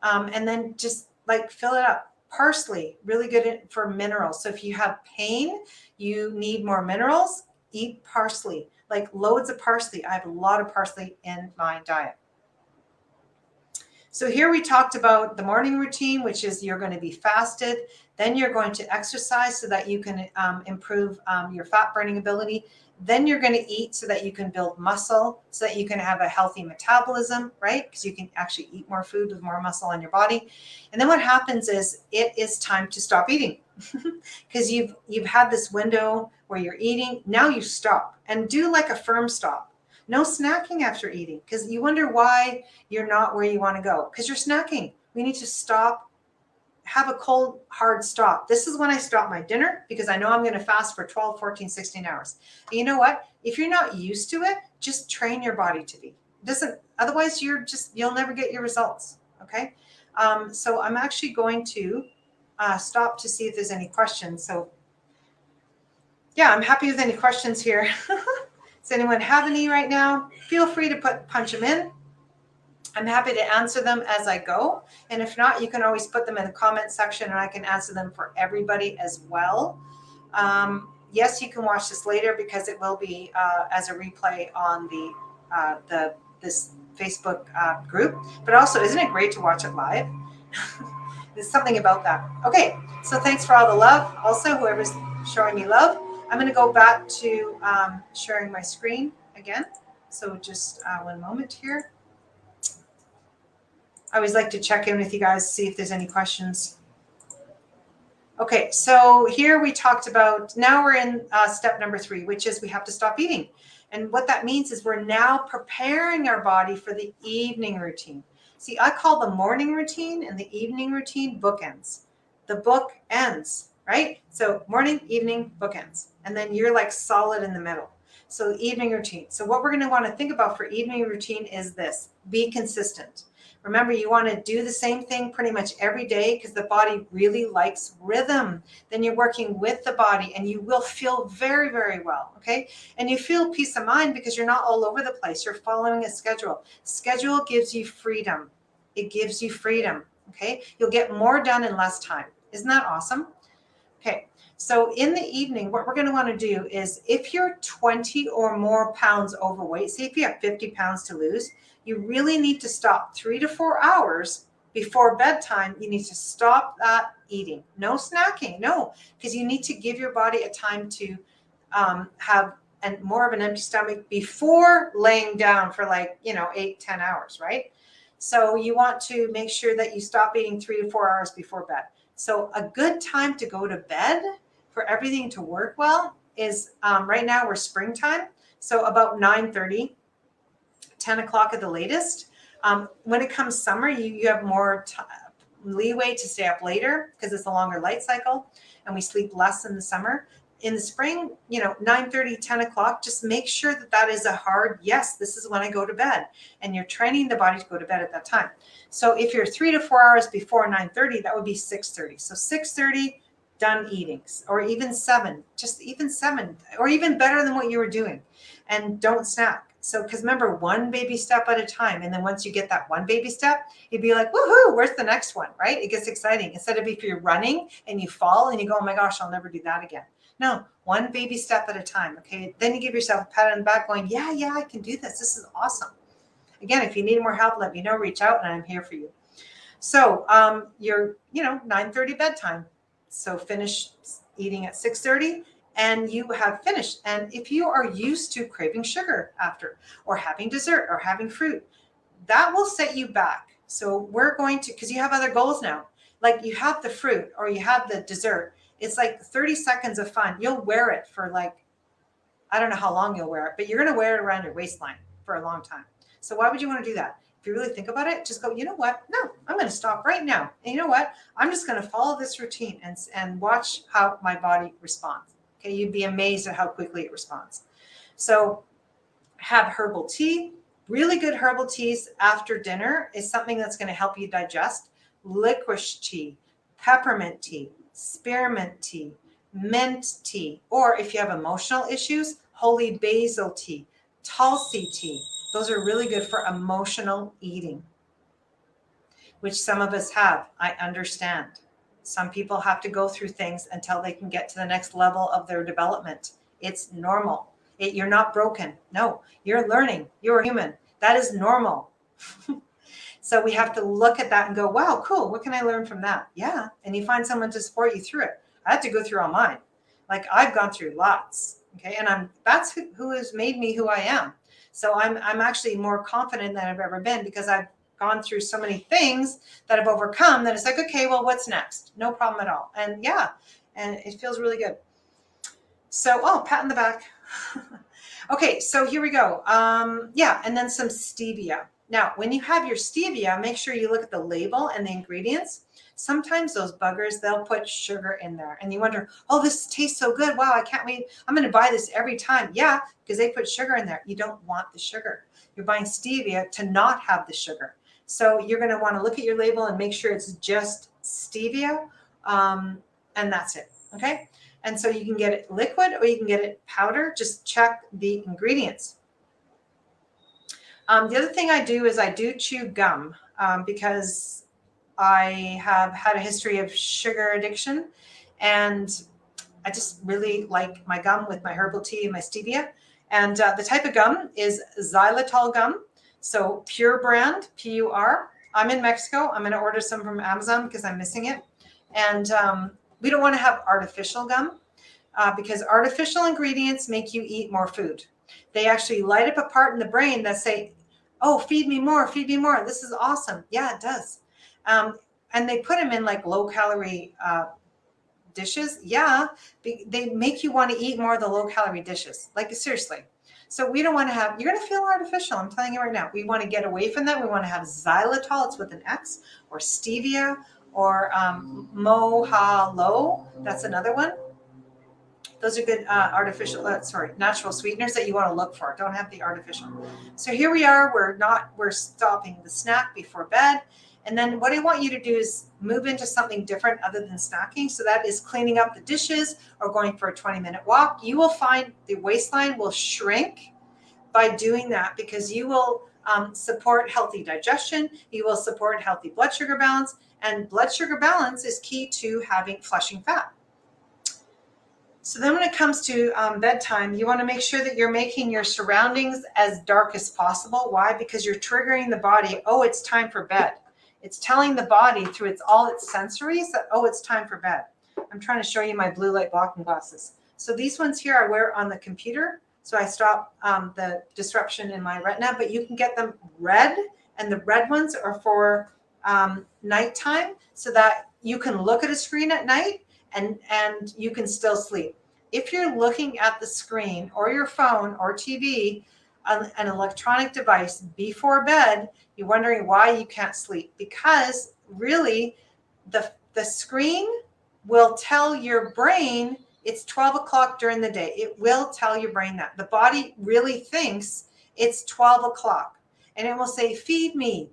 and then just like fill it up. Parsley, really good for minerals. So if you have pain, you need more minerals, eat parsley, like loads of parsley. I have a lot of parsley in my diet. So here we talked about the morning routine, which is you're going to be fasted. Then you're going to exercise so that you can improve your fat burning ability. Then you're going to eat so that you can build muscle, so that you can have a healthy metabolism, right? Because you can actually eat more food with more muscle on your body. And then what happens is it is time to stop eating because you've had this window where you're eating. Now you stop and do like a firm stop. No snacking after eating, because you wonder why you're not where you want to go, because you're snacking. We need to stop, have a cold, hard stop. This is when I stop my dinner because I know I'm going to fast for 12, 14, 16 hours. And you know what? If you're not used to it, just train your body to be. Otherwise you'll never get your results. Okay. So I'm actually going to stop to see if there's any questions. So yeah, I'm happy with any questions here. Does anyone have any right now? Feel free to punch them in. I'm happy to answer them as I go. And if not, you can always put them in the comment section and I can answer them for everybody as well. Yes, you can watch this later because it will be as a replay on this Facebook group. But also, isn't it great to watch it live? There's something about that. Okay, so thanks for all the love. Also, whoever's showing me love. I'm going to go back to sharing my screen again. So just one moment here. I always like to check in with you guys, see if there's any questions. Okay, so here we talked about, now we're in step number 3, which is we have to stop eating. And what that means is we're now preparing our body for the evening routine. See, I call the morning routine and the evening routine bookends. The book ends, right? So morning, evening, bookends. And then you're like solid in the middle. So evening routine. So what we're going to want to think about for evening routine is this: be consistent. Remember, you want to do the same thing pretty much every day because the body really likes rhythm. Then you're working with the body and you will feel very, very well, okay? And you feel peace of mind because you're not all over the place. You're following a schedule. Schedule gives you freedom. It gives you freedom, okay? You'll get more done in less time. Isn't that awesome? Okay, so in the evening, what we're going to want to do is if you're 20 or more pounds overweight, say if you have 50 pounds to lose, you really need to stop 3 to 4 hours before bedtime. You need to stop that eating. No snacking, no, because you need to give your body a time to have more of an empty stomach before laying down for 8-10 hours, right? So you want to make sure that you stop eating 3 to 4 hours before bed. So a good time to go to bed for everything to work well is right now we're springtime. So about 9:30, 10 o'clock at the latest. When it comes summer, you have more leeway to stay up later because it's a longer light cycle and we sleep less in the summer. In the spring, 9:30, 10 o'clock, just make sure that is a hard, yes, this is when I go to bed. And you're training the body to go to bed at that time. So if you're 3 to 4 hours before 9:30, that would be 6:30. So 6:30, done eating, or even 7, just even 7, or even better than what you were doing. And don't snack. So, because remember, one baby step at a time. And then once you get that one baby step, you'd be like, woohoo, where's the next one, right? It gets exciting. Instead of if you're running and you fall and you go, oh my gosh, I'll never do that again. No, one baby step at a time, okay? Then you give yourself a pat on the back going, yeah, I can do this. This is awesome. Again, if you need more help, let me know, reach out, and I'm here for you. So you're, 9:30 bedtime. So finish eating at 6:30 and you have finished. And if you are used to craving sugar after, or having dessert, or having fruit, that will set you back. So we're going to, because you have other goals now, like you have the fruit or you have the dessert. It's like 30 seconds of fun. You'll wear it for I don't know how long you'll wear it, but you're going to wear it around your waistline for a long time. So why would you want to do that? if you really think about it, just go, you know what? No, I'm going to stop right now. And you know what? I'm just going to follow this routine and watch how my body responds. Okay. You'd be amazed at how quickly it responds. So have herbal tea. Really good herbal teas after dinner is something that's going to help you digest. Licorice tea, peppermint tea, spearmint tea, mint tea, or if you have emotional issues, holy basil tea, tulsi tea. Those are really good for emotional eating, which some of us have. I understand. Some people have to go through things until they can get to the next level of their development. It's normal. You're not broken. No, you're learning. You're a human. That is normal. So we have to look at that and go, wow, cool. What can I learn from that? Yeah. And you find someone to support you through it. I had to go through all mine. Like I've gone through lots. Okay. And that's who has made me who I am. So I'm actually more confident than I've ever been because I've gone through so many things that I've overcome that it's like, okay, well, what's next? No problem at all. And yeah, and it feels really good. So, oh, pat in the back. Okay, so here we go. Yeah, and then some stevia. Now, when you have your stevia, make sure you look at the label and the ingredients. Sometimes those buggers, they'll put sugar in there and you wonder, oh, this tastes so good. Wow, I can't wait. I'm going to buy this every time. Yeah, because they put sugar in there. You don't want the sugar. You're buying stevia to not have the sugar. So you're going to want to look at your label and make sure it's just stevia, and that's it. Okay. And so you can get it liquid or you can get it powder. Just check the ingredients. The other thing I do is I do chew gum because I have had a history of sugar addiction, and I just really like my gum with my herbal tea and my stevia. And the type of gum is Xylitol Gum. So pure brand, PUR. I'm in Mexico. I'm going to order some from Amazon because I'm missing it. And we don't want to have artificial gum because artificial ingredients make you eat more food. They actually light up a part in the brain that say, oh, feed me more, feed me more. This is awesome. Yeah, it does. And they put them in like low calorie dishes. Yeah, they make you want to eat more of the low calorie dishes. Like seriously. So we don't want to have, you're going to feel artificial. I'm telling you right now, we want to get away from that. We want to have xylitol, it's with an X, or stevia, or mohalo. That's another one. Those are good natural sweeteners that you want to look for. Don't have the artificial. So here we are. We're stopping the snack before bed. And then what I want you to do is move into something different other than snacking. So that is cleaning up the dishes or going for a 20-minute walk. You will find the waistline will shrink by doing that because you will support healthy digestion. You will support healthy blood sugar balance. And blood sugar balance is key to flushing fat. So then when it comes to bedtime, you want to make sure that you're making your surroundings as dark as possible. Why? Because you're triggering the body. Oh, it's time for bed. It's telling the body through all its sensories that, oh, it's time for bed. I'm trying to show you my blue light blocking glasses. So these ones here I wear on the computer. So I stop the disruption in my retina, but you can get them red. And the red ones are for nighttime so that you can look at a screen at night and you can still sleep. If you're looking at the screen or your phone or TV, an electronic device before bed, you're wondering why you can't sleep. Because really the screen will tell your brain it's 12 o'clock during the day. It will tell your brain that. The body really thinks it's 12 o'clock. And it will say, feed me,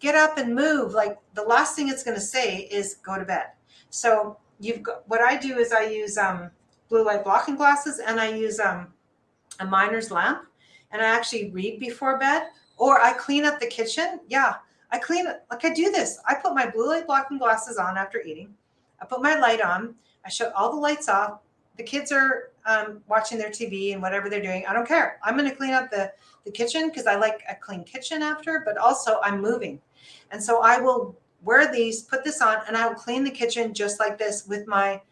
get up and move. Like the last thing it's going to say is go to bed. So what I do is I use blue light blocking glasses and I use a miner's lamp. And I actually read before bed, or I clean up the kitchen. Yeah, I clean it. Like I do this. I put my blue light blocking glasses on after eating. I put my light on. I shut all the lights off. The kids are watching their TV and whatever they're doing. I don't care. I'm going to clean up the kitchen because I like a clean kitchen after, but also I'm moving. And so I will wear these, put this on, and I will clean the kitchen just like this with my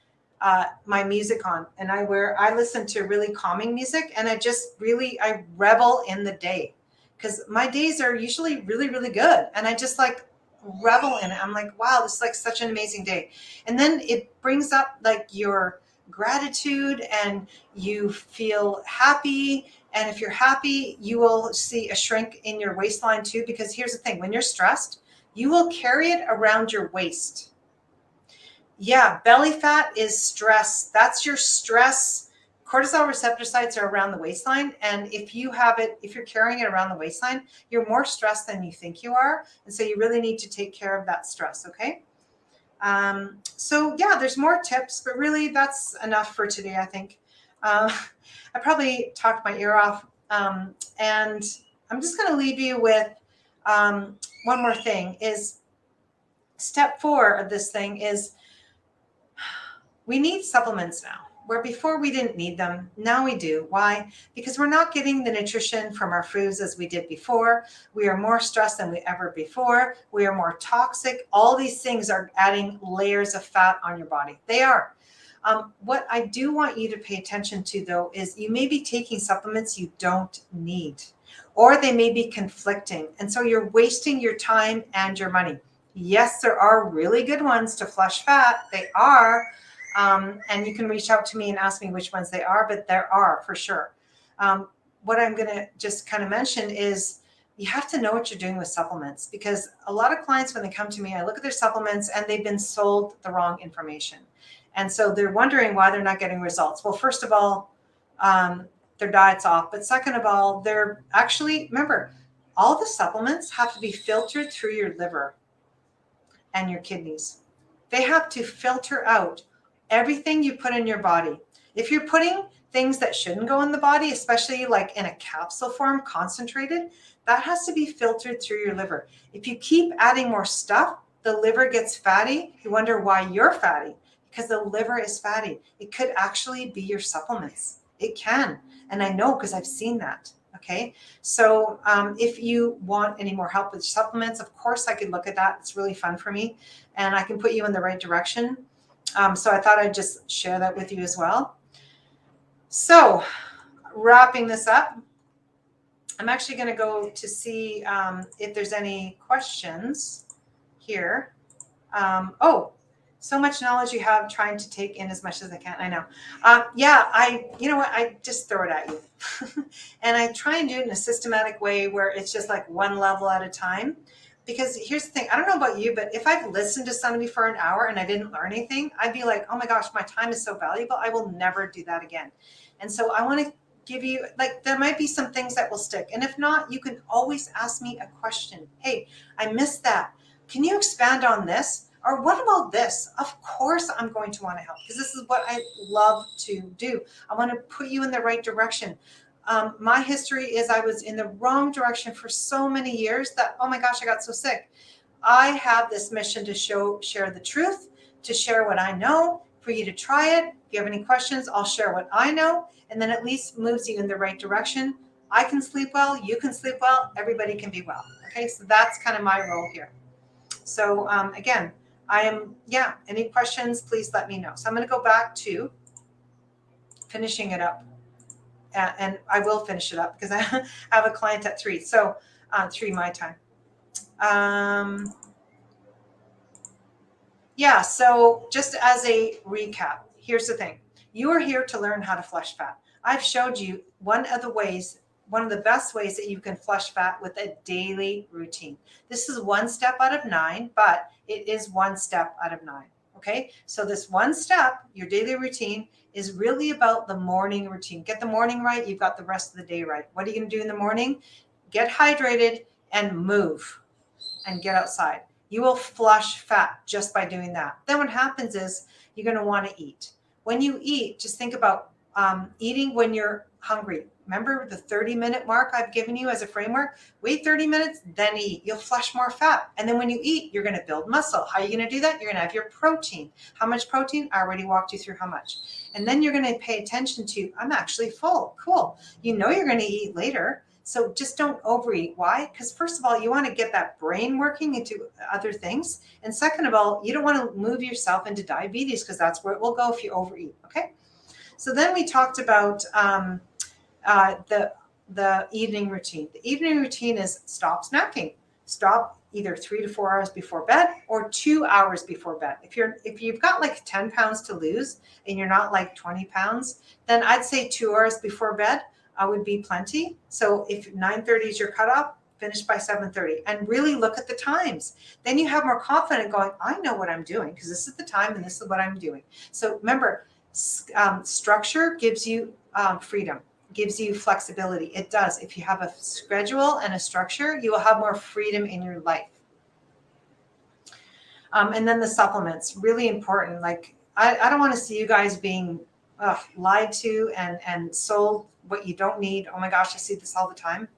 music on. And I listen to really calming music, and I revel in the day because my days are usually really, really good. And I just like revel in it. I'm like, wow, this is like such an amazing day. And then it brings up like your gratitude and you feel happy. And if you're happy, you will see a shrink in your waistline too, because here's the thing, when you're stressed, you will carry it around your waist. Yeah, belly fat is stress. That's your stress. Cortisol receptor sites are around the waistline. And if you have it, if you're carrying it around the waistline, you're more stressed than you think you are. And so you really need to take care of that stress, okay? So yeah, there's more tips, but really that's enough for today, I think. I probably talked my ear off. And I'm just going to leave you with one more thing is step 4 of this thing is we need supplements now, where before we didn't need them. Now we do. Why? Because we're not getting the nutrition from our foods as we did before. We are more stressed than we ever before. We are more toxic. All these things are adding layers of fat on your body. They are. What I do want you to pay attention to, though, is you may be taking supplements you don't need, or they may be conflicting. And so you're wasting your time and your money. Yes, there are really good ones to flush fat. They are. And you can reach out to me and ask me which ones they are, but there are for sure. What I'm going to just kind of mention is you have to know what you're doing with supplements, because a lot of clients, when they come to me, I look at their supplements and they've been sold the wrong information. And so they're wondering why they're not getting results. Well, first of all, their diet's off. But second of all, they're actually, remember, all the supplements have to be filtered through your liver and your kidneys. They have to filter out everything you put in your body. If you're putting things that shouldn't go in the body, especially like in a capsule form, concentrated, that has to be filtered through your liver. If you keep adding more stuff, the liver gets fatty. You wonder why you're fatty, because the liver is fatty. It could actually be your supplements. It can. And I know because I've seen that. Okay. So if you want any more help with supplements, of course I could look at that. It's really fun for me and I can put you in the right direction. So I thought I'd just share that with you as well. So wrapping this up, I'm actually going to go to see if there's any questions here. Oh, so much knowledge you have, trying to take in as much as I can. I know. Yeah, you know what? I just throw it at you. And I try and do it in a systematic way where it's just like one level at a time. Because here's the thing, I don't know about you, but if I've listened to somebody for an hour and I didn't learn anything, I'd be like, oh my gosh, my time is so valuable. I will never do that again. And so I want to give you, like, there might be some things that will stick. And if not, you can always ask me a question. Hey, I missed that. Can you expand on this? Or what about this? Of course, I'm going to want to help, because this is what I love to do. I want to put you in the right direction. My history is I was in the wrong direction for so many years that, oh my gosh, I got so sick. I have this mission to share the truth, to share what I know, for you to try it. If you have any questions, I'll share what I know, and then at least moves you in the right direction. I can sleep well, you can sleep well, everybody can be well. Okay, so that's kind of my role here. So again, any questions, please let me know. So I'm going to go back to finishing it up. And I will finish it up because I have a client at 3. So 3 my time. Yeah, so just as a recap, here's the thing. You are here to learn how to flush fat. I've showed you one of the best ways that you can flush fat with a daily routine. This is 1 step out of 9, but it is 1 step out of 9. Okay, so this 1 step, your daily routine, is really about the morning routine. Get the morning right, you've got the rest of the day right. What are you going to do in the morning? Get hydrated and move and get outside. You will flush fat just by doing that. Then what happens is you're going to want to eat. When you eat, just think about eating when you're hungry. Remember the 30-minute mark I've given you as a framework? Wait 30 minutes, then eat. You'll flush more fat. And then when you eat, you're going to build muscle. How are you going to do that? You're going to have your protein. How much protein? I already walked you through how much. And then you're going to pay attention to, I'm actually full. Cool. You know you're going to eat later. So just don't overeat. Why? Because first of all, you want to get that brain working into other things. And second of all, you don't want to move yourself into diabetes, because that's where it will go if you overeat. Okay. So then we talked about the evening routine. The evening routine is stop snacking. Stop either 3 to 4 hours before bed or 2 hours before bed. If you've got like 10 pounds to lose and you're not like 20 pounds, then I'd say 2 hours before bed would be plenty. So if 9:30 is your cutoff, finish by 7:30 and really look at the times. Then you have more confidence going, I know what I'm doing because this is the time and this is what I'm doing. So remember, structure gives you freedom, gives you flexibility. It does. If you have a schedule and a structure, you will have more freedom in your life. And then the supplements, really important. Like I don't want to see you guys being lied to and sold what you don't need. Oh my gosh, I see this all the time.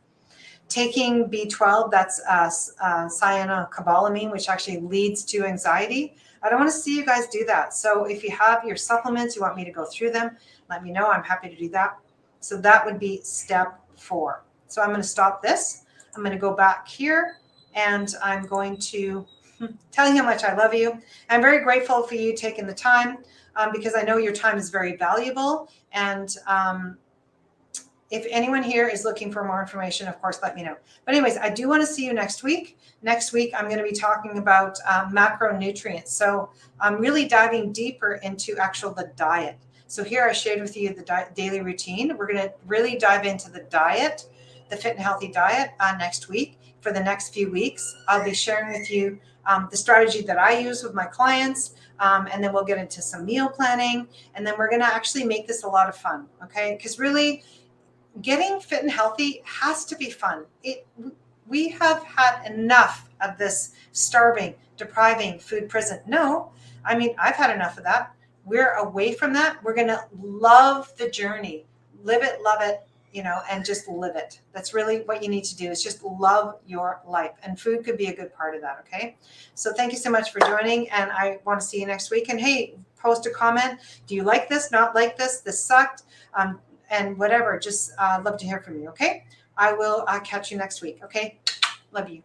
Taking B12, that's cyanocobalamin, which actually leads to anxiety. I don't want to see you guys do that. So if you have your supplements, you want me to go through them, let me know. I'm happy to do that. So that would be step 4. So I'm going to stop this. I'm going to go back here and I'm going to tell you how much I love you. I'm very grateful for you taking the time because I know your time is very valuable. And if anyone here is looking for more information, of course, let me know. But anyways, I do want to see you next week. Next week, I'm going to be talking about macronutrients. So I'm really diving deeper into the diet. So here I shared with you the daily routine. We're going to really dive into the diet, the fit and healthy diet next week. For the next few weeks, I'll be sharing with you the strategy that I use with my clients. And then we'll get into some meal planning. And then we're going to actually make this a lot of fun. Okay. Because really, getting fit and healthy has to be fun. We have had enough of this starving, depriving food prison. No, I mean, I've had enough of that. We're away from that. We're going to love the journey, live it, love it, and just live it. That's really what you need to do is just love your life. And food could be a good part of that. Okay. So thank you so much for joining. And I want to see you next week. And hey, post a comment. Do you like this? Not like this? This sucked. And whatever, just love to hear from you. Okay. I will catch you next week. Okay. Love you.